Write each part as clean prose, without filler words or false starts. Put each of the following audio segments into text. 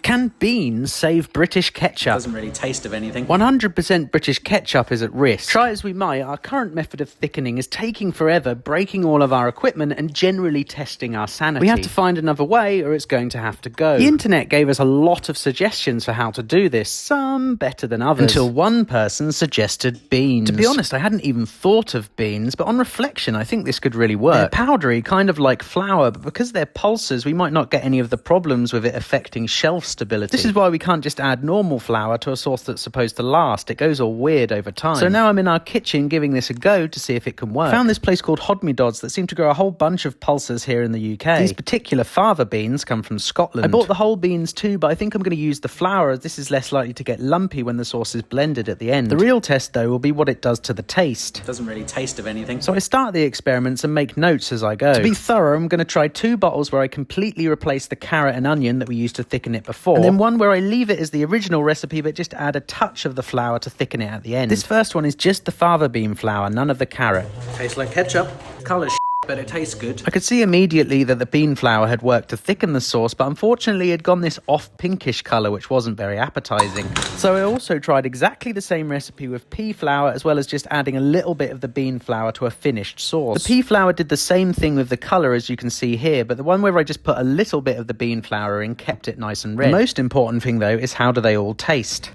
Can beans save British ketchup? Doesn't really taste of anything. 100% British ketchup is at risk. Try as we might, our current method of thickening is taking forever, breaking all of our equipment and generally testing our sanity. We have to find another way or it's going to have to go. The internet gave us a lot of suggestions for how to do this, some better than others, until one person suggested beans. To be honest, I hadn't even thought of beans, but on reflection I think this could really work. They're powdery, kind of like flour, but because they're pulses we might not get any of the problems with it affecting shelf stability. This is why we can't just add normal flour to a sauce that's supposed to last. It goes all weird over time. So now I'm in our kitchen giving this a go to see if it can work. I found this place called Hodmedod's that seem to grow a whole bunch of pulses here in the UK. These particular fava beans come from Scotland. I bought the whole beans too, but I think I'm going to use the flour as this is less likely to get lumpy when the sauce is blended at the end. The real test though will be what it does to the taste. Doesn't really taste of anything. So I start the experiments and make notes as I go. To be thorough, I'm going to try 2 bottles where I completely replace the carrot and onion that we used to thicken it before, and then one where I leave it as the original recipe but just add a touch of the flour to thicken it at the end. This first one is just the fava bean flour, none of the carrot. Tastes like ketchup. Colour's but it tastes good. I could see immediately that the bean flour had worked to thicken the sauce, but unfortunately it had gone this off pinkish colour which wasn't very appetising. So I also tried exactly the same recipe with pea flour, as well as just adding a little bit of the bean flour to a finished sauce. The pea flour did the same thing with the colour as you can see here, but the one where I just put a little bit of the bean flour in kept it nice and red. The most important thing though is how do they all taste?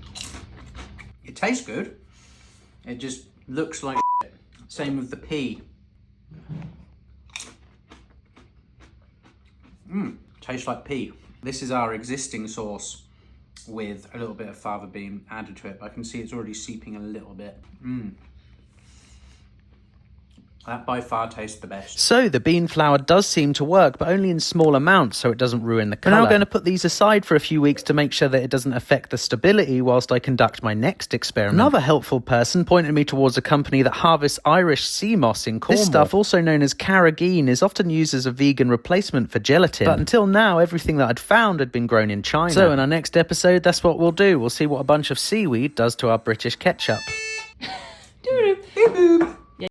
It tastes good. It just looks like shit. Same with the pea. Tastes like pea. This is our existing sauce with a little bit of fava bean added to it. I can see it's already seeping a little bit. That by far tastes the best. So the bean flour does seem to work, but only in small amounts so it doesn't ruin the colour. We're now going to put these aside for a few weeks to make sure that it doesn't affect the stability whilst I conduct my next experiment. Another helpful person pointed me towards a company that harvests Irish sea moss in Cornwall. This stuff, also known as carrageen, is often used as a vegan replacement for gelatin. But until now, everything that I'd found had been grown in China. So in our next episode, that's what we'll do. We'll see what a bunch of seaweed does to our British ketchup.